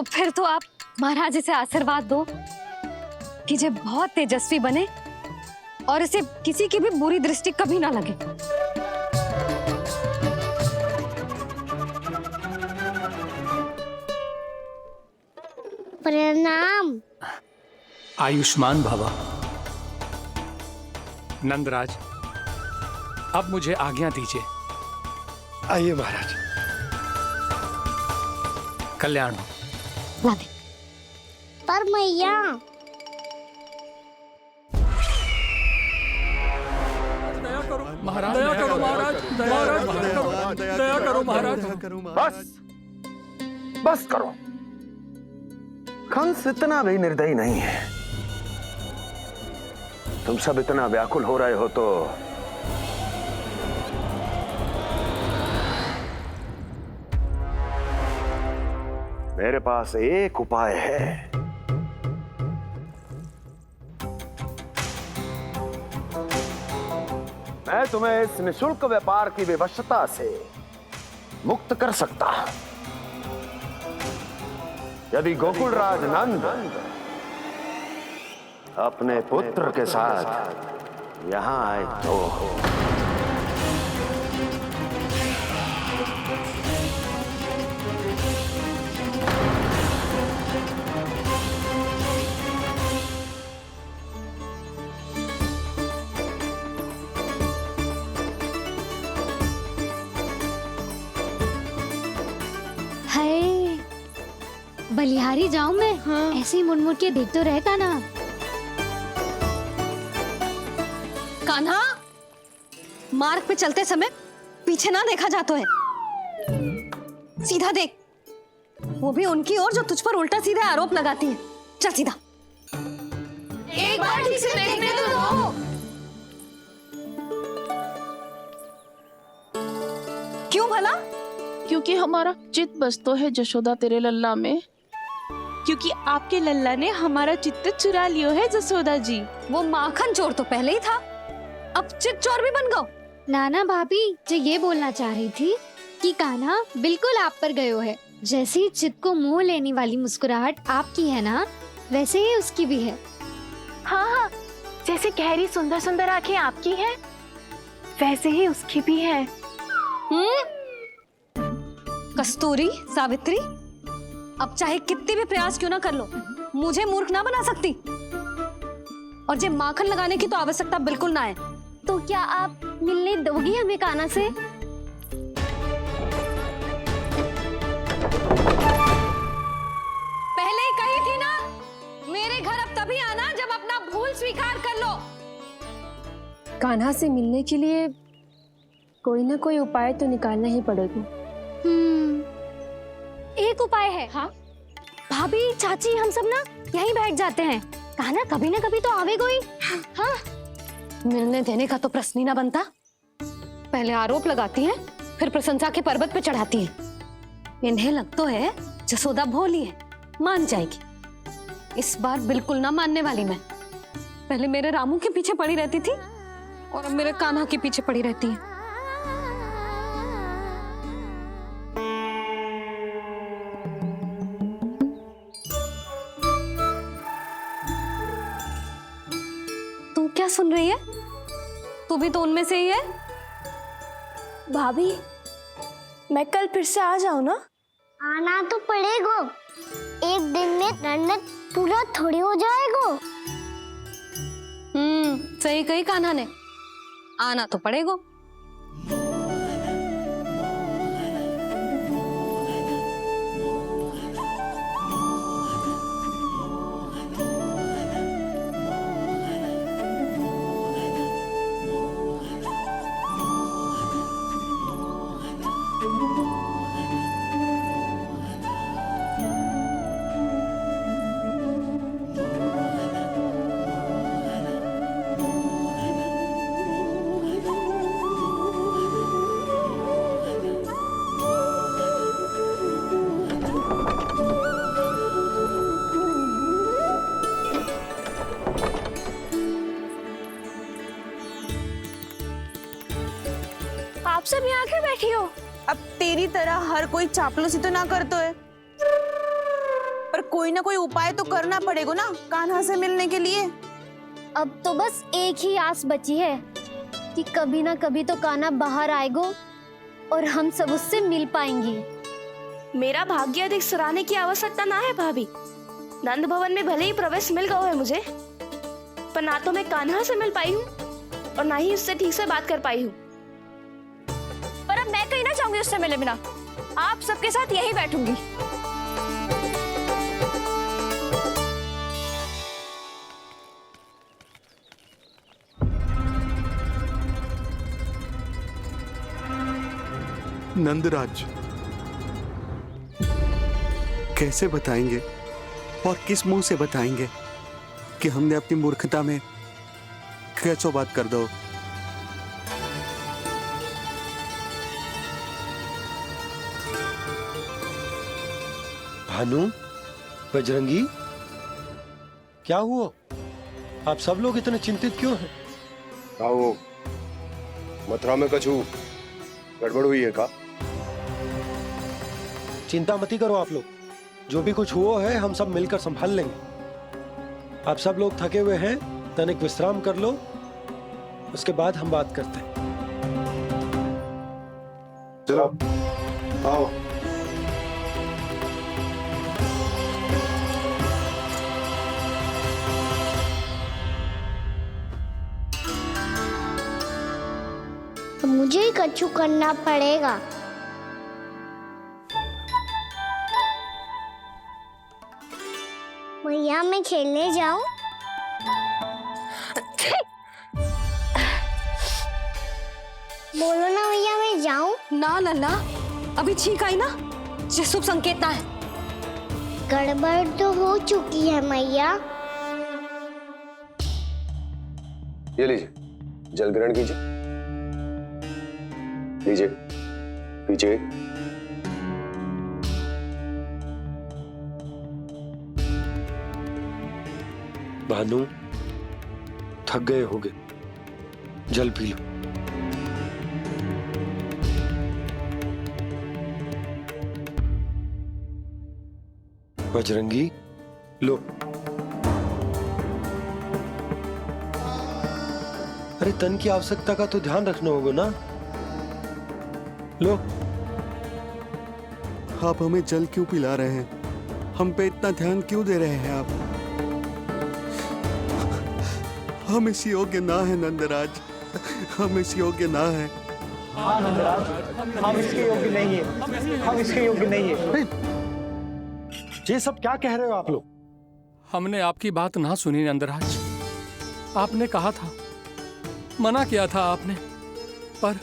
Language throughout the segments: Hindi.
तो फिर तो आप महाराज इसे आशीर्वाद दो कि ये बहुत तेजस्वी बने और इसे किसी की भी बुरी दृष्टि कभी ना लगे। प्रणाम। आयुष्मान भवा। नंदराज, अब मुझे आज्ञा दीजिए। आइए महाराज। कल्याण हो। ला दे। पर मैया महाराज, दया करो महाराज, दया करो महाराज। बस करो। कंस इतना भी निर्दयी नहीं है। तुम सब इतना व्याकुल हो रहे हो तो मेरे पास एक उपाय है। मैं तुम्हें इस निःशुल्क व्यापार की विवशता से मुक्त कर सकता यदि गोकुलराज नंद अपने पुत्र के साथ यहां आए तो। हाय, बलिहारी जाऊं मैं? हाँ। ऐसे ही मुड़ के देख तो रहे कान्हा। कान्हा, मार्ग पे चलते समय पीछे ना देखा जाता है, सीधा देख। वो भी उनकी ओर जो तुझ पर उल्टा सीधे आरोप लगाती है। चल सीधा। एक बार ठीक से देखने तो दो। क्यों भला? क्योंकि हमारा चित्त बसतो है जशोदा तेरे लल्ला में। क्योंकि आपके लल्ला ने हमारा चित्त चुरा लियो है जसोदा जी। वो माखन चोर तो पहले ही था, अब चित चोर भी बन गो। नाना भाभी जो ये बोलना चाह रही थी कि कान्हा बिल्कुल आप पर गयो है। जैसे ही चित्त को मोह लेने वाली मुस्कुराहट आपकी है ना, वैसे ही उसकी भी है। हाँ हाँ, जैसे गहरी सुंदर सुंदर आंखें आपकी हैं, वैसे ही उसकी भी है। कस्तूरी, सावित्री, अब चाहे कितने भी प्रयास क्यों ना कर लो, मुझे मूर्ख ना बना सकती। और जे माखन लगाने की तो आवश्यकता बिल्कुल ना है। तो क्या आप मिलने दोगी हमें कान्हा से? पहले ही कही थी ना, मेरे घर अब तभी आना जब अपना भूल स्वीकार कर लो। कान्हा से मिलने के लिए कोई ना कोई उपाय तो निकालना ही पड़ेगा। एक उपाय है। हाँ? भाभी, चाची, हम सब ना यहीं बैठ जाते हैं। कान्हा कभी ना कभी तो आवेगा ही। हाँ, मिलने देने का तो प्रश्न ही ना बनता। पहले आरोप लगाती हैं, फिर प्रशंसा के पर्वत पे चढ़ाती हैं। इन्हें लगता है जसोदा भोली है, मान जाएगी। इस बार बिल्कुल ना मानने वाली मैं। पहले मेरे रामू के पीछे पड़ी रहती थी और अब मेरे कान्हा के पीछे पड़ी रहती है। तू क्या सुन रही है? तू भी तो उनमें से ही है। भाभी, मैं कल फिर से आ जाऊँ ना? आना तो पड़ेगा। एक दिन में रणनीत पूरा थोड़ी हो जाएगा। सही कही कान्हा ने, आना तो पड़ेगा। आप सब यहाँ क्यों बैठी हो? अब तेरी तरह हर कोई चापलूसी तो ना करतो है। कोई ना कोई उपाय तो करना पड़ेगा ना कान्हा से मिलने के लिए। अब तो बस एक ही आस बची है कि कभी ना कभी तो कान्हा बाहर आएगा और हम सब उससे मिल पाएंगे। मेरा भाग्य अधिक सराहने की आवश्यकता ना है भाभी। नंद भवन में भले ही प्रवेश मिल गया है मुझे, पर ना तो मैं कान्हा से मिल पाई हूँ और ना ही उससे ठीक से बात कर पाई हूँ। पर अब मैं कहीं ना चाहूंगी उससे मिले बिना। आप सबके साथ यहीं बैठूंगी। नंदराज, कैसे बताएंगे और किस मुंह से बताएंगे कि हमने अपनी मूर्खता में कैसो बात कर दो। भानु, बजरंगी, क्या हुआ? आप सब लोग इतने चिंतित क्यों हैं? आओ, मथुरा में कछु गड़बड़ हुई है का? चिंता मत करो आप लोग, जो भी कुछ हुआ है हम सब मिलकर संभाल लेंगे। आप सब लोग थके हुए हैं, तनिक विश्राम कर लो, उसके बाद हम बात करते हैं। चलो आओ। मुझे ही कछु करना पड़ेगा। भैया मैं खेलने जाऊं? बोलो ना भैया मैं जाऊं? ना लल्ला, अभी छींक आई ना, ये शुभ संकेत ना है। गड़बड़ तो हो चुकी है मैया। ये लीजिए, जल ग्रहण कीजिए। लीजिए, पीछे। भानु, थक गए होगे, जल पी लो। बजरंगी, लो। अरे तन की आवश्यकता का तो ध्यान रखना होगा ना, लो। आप हमें जल क्यों पिला रहे हैं? हम पे इतना ध्यान क्यों दे रहे हैं आप? हम इस योग्य ना है नंदराज, हम इस योग्य ना है। हाँ नंदराज, हम इसके योग्य नहीं है, हम इसके योग्य नहीं है। ये सब क्या कह रहे हो आप लोग? हमने आपकी बात ना सुनी नंदराज। आपने कहा था, मना किया था आपने, पर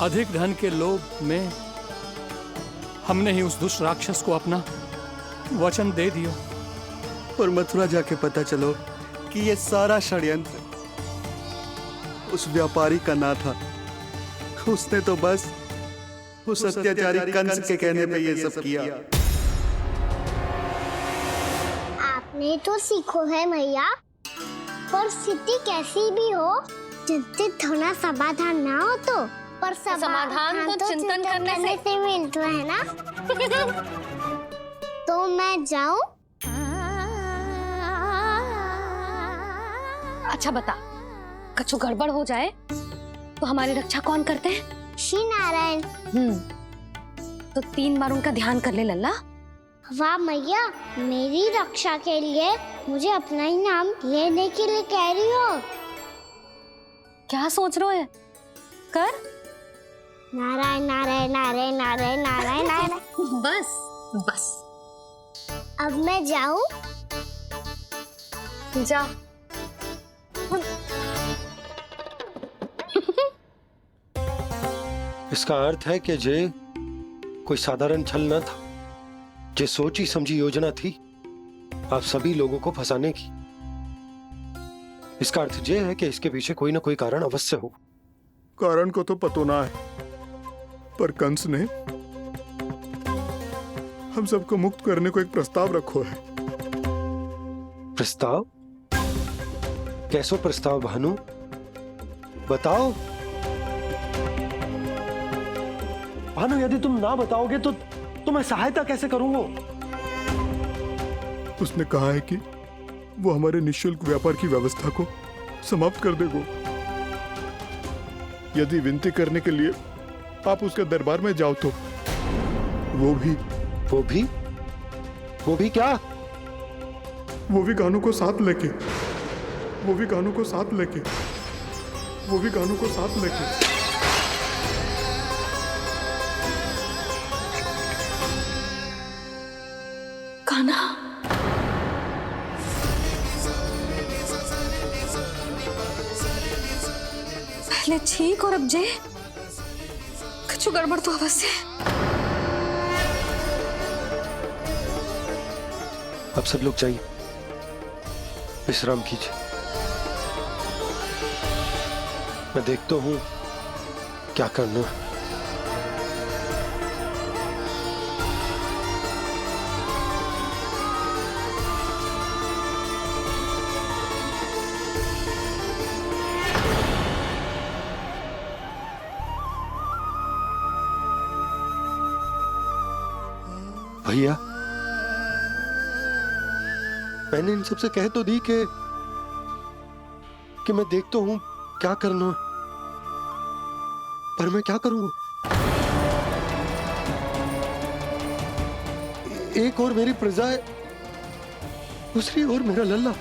अधिक धन के लोभ में हमने ही उस दुष्ट राक्षस को अपना वचन दे दिया। पर मथुरा जाके पता चलो कि ये सारा षड्यंत्र उस व्यापारी का ना था। उसने तो बस उस अत्याचारी कंस के कहने पे ये सब किया। आपने तो सीखो है भैया, पर स्थिति कैसी भी हो, चिंतित होना समाधान ना हो तो, पर समाधान तो चिंतन करने से मिलता है ना। तो मैं जाऊं? अच्छा बता, कछु गड़बड़ हो जाए तो हमारी रक्षा कौन करते हैं? श्री नारायण। तो 3 बार उनका ध्यान कर ले लल्ला। वाह मैया, मेरी रक्षा के लिए मुझे अपना ही नाम लेने के लिए कह रही हो? क्या सोच रहे हो? कर। नारायण नारायण नारायण नारायण नारायण नारायण। बस बस, अब मैं जाऊं? जा। इसका अर्थ है कि जे कोई साधारण छल न था, जे सोची समझी योजना थी आप सभी लोगों को फंसाने की। इसका अर्थ ये है कि इसके पीछे कोई ना कोई कारण अवश्य हो। कारण को तो पतो ना है, पर कंस ने हम सबको मुक्त करने को एक प्रस्ताव रखो है। प्रस्ताव? कैसो प्रस्ताव भानु, बताओ। भानु, यदि तुम ना बताओगे तो मैं सहायता कैसे करूंगा? उसने कहा है कि वो हमारे निःशुल्क व्यापार की व्यवस्था को समाप्त कर देगा। यदि विनती करने के लिए आप उसके दरबार में जाओ तो वो भी क्या? वो भी गानों को साथ लेके कान्हा, पहले ठीक और अब जे कुछ गड़बड़ तो अवश्य है। अब सब लोग जाइए, विश्राम कीजिए। मैं देखता हूं क्या करना है। भैया, मैंने इन सबसे कह तो दी कि मैं देखता हूं क्या करना, पर मैं क्या करूंगा? एक और मेरी प्रजा है, दूसरी ओर मेरा लल्ला।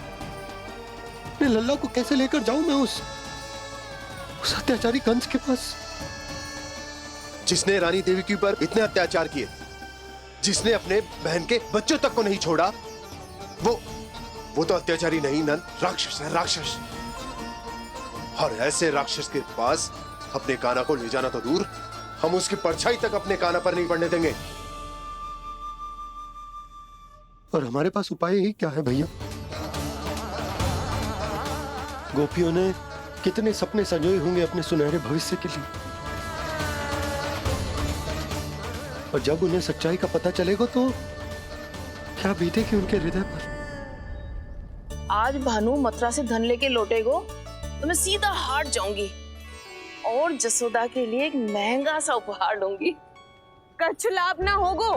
मैं लल्ला को कैसे लेकर जाऊं मैं उस अत्याचारी कंस के पास? जिसने रानी देवी के ऊपर इतने अत्याचार किए, जिसने अपने बहन के बच्चों तक को नहीं छोड़ा, वो तो अत्याचारी नहीं नंद, राक्षस है, राक्षस। और ऐसे राक्षस के पास अपने कान्हा को ले जाना तो दूर, हम उसकी परछाई तक अपने कान्हा पर नहीं पड़ने देंगे। और हमारे पास उपाय ही क्या है भैया? गोपियों ने कितने सपने संजोए होंगे अपने सुनहरे भविष्य के लिए, और जब उन्हें सच्चाई का पता चलेगा तो क्या बीतेगी उनके हृदय पर? आज भानु मथुरा से धन लेके लौटेगो तो मैं सीधा हाट जाऊंगी और जसोदा के लिए एक महंगा सा उपहार दूंगी। कछु लाभ ना होगो।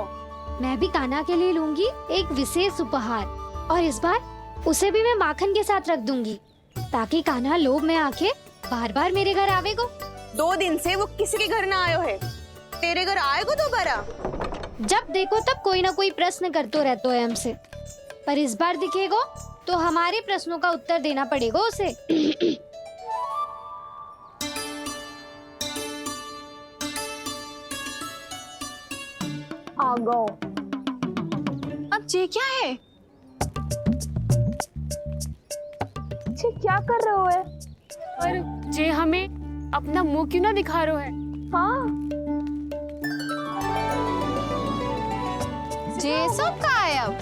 मैं भी कान्हा के लिए लूंगी एक विशेष उपहार, और इस बार उसे भी मैं माखन के साथ रख दूंगी, ताकि कान्हा लोभ में आके बार बार मेरे घर आवेगो। 2 दिन से वो किसी के घर ना आयो है, तेरे घर आएगो दोबारा? जब देखो तब कोई ना कोई प्रश्न करते रहते है हमसे, पर इस बार दिखेगो तो हमारे प्रश्नों का उत्तर देना पड़ेगा उसे। आ गो। अब ये क्या है? ये क्या कर रहे हो है? पर जे हमें अपना मुंह क्यों ना दिखा रहे है? हाँ, जे सब का है अब?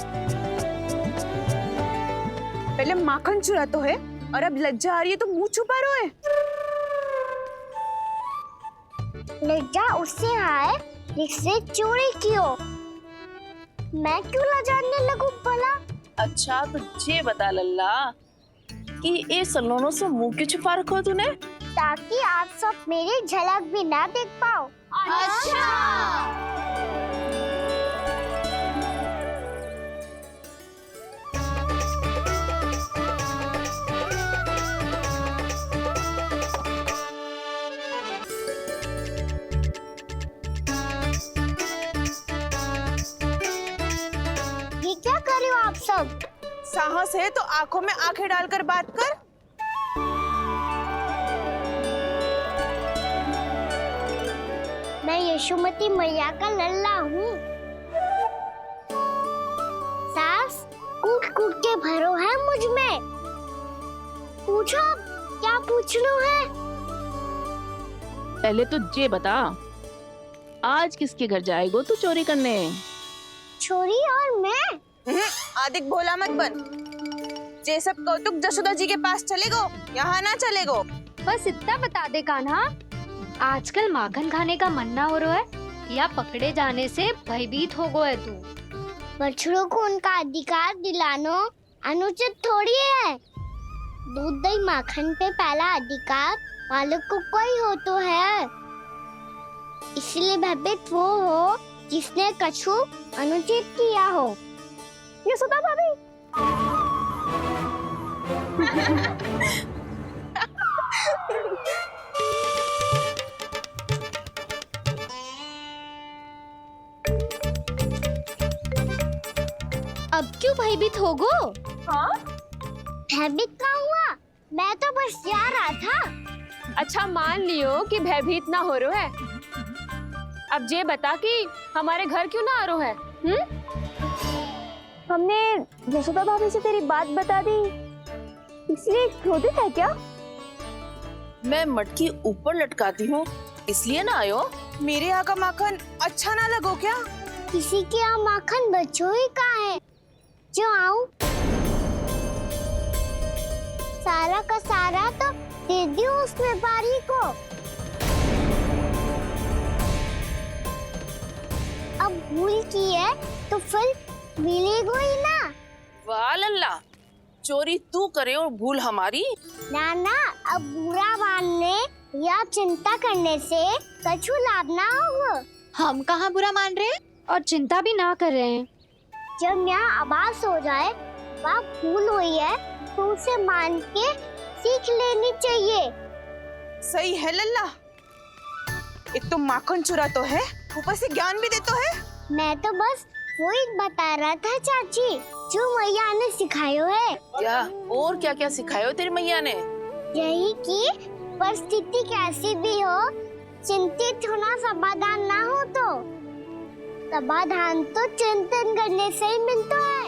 पहले माखन चुरा तो है और अब लज्जा आ रही है तो मुंह छुपा रहे है। लज्जा उससे है जिससे चोरी की हो। मैं क्यों लजाने लगूं भला? अच्छा तो ये बता लल्ला कि ये सलोनों से मुंह क्यों छुपा रखो तूने? ताकि आप सब मेरी झलक भी ना देख पाओ। अच्छा। ये क्या कर रहे हो आप सब? साहस है तो आंखों में आंखें डालकर बात कर। मैं यशोमती मैया का लल्ला हूँ। सास कूट कूट के भरो है मुझ में। पूछो क्या पूछना है? पहले तो ये बता, आज किसके घर जाएगो तू चोरी करने? छोरी और मैं? आदिक भोला मत बन। ये सब कौतुक जशोदा जी के पास चलेगो, यहाँ ना चलेगो। बस इतना बता दे कान्हा, आजकल माखन खाने का मन ना हो रहा है या पकड़े जाने से भयभीत हो गए तू? बछड़ों को उनका अधिकार दिलाना अनुचित थोड़ी है। दूध दही माखन पे पहला अधिकार मालिक को कोई हो तो है। इसलिए भयभीत वो हो जिसने कछु अनुचित किया हो। यशोदा भाभी, अब क्यों भयभीत हो गो? हाँ? भयभीत का हुआ? मैं तो बस जा रहा था। अच्छा मान लियो कि भयभीत ना हो रहा है। अब ये बता कि हमारे घर क्यों ना आ रहा है? हमने यशोदा भाभी से तेरी बात बता दी, इसलिए क्रोधित है क्या? मैं मटकी ऊपर लटकाती हूँ इसलिए ना आयो। मेरे यहाँ का माखन अच्छा ना लगो क्या? किसी के यहाँ माखन बच्चों ही कहाँ है जो आऊं? सारा का सारा तो दे दियो उस व्यापारी को। अब भूल की है तो फिर मिलेगो ही ना। वाह लल्ला, चोरी तू करे और भूल हमारी। नाना, अब बुरा मानने या चिंता करने से कछु लाभ ना होगा। हम कहाँ बुरा मान रहे हैं और चिंता भी ना कर रहे हैं। जब यहाँ आभास हो जाए वहाँ भूल हुई है तो उसे मान के सीख लेनी चाहिए। सही है लल्ला, एक तो माखन चुरा तो है, ऊपर से ज्ञान भी देतो है। मैं तो बस वही बता रहा था चाची जो मैया ने सिखायो है। क्या और क्या क्या सिखायो तेरी मैया ने? यही कि परिस्थिति कैसी भी हो चिंतित होना समाधान ना हो तो समाधान तो चिंतन करने से ही मिलता है।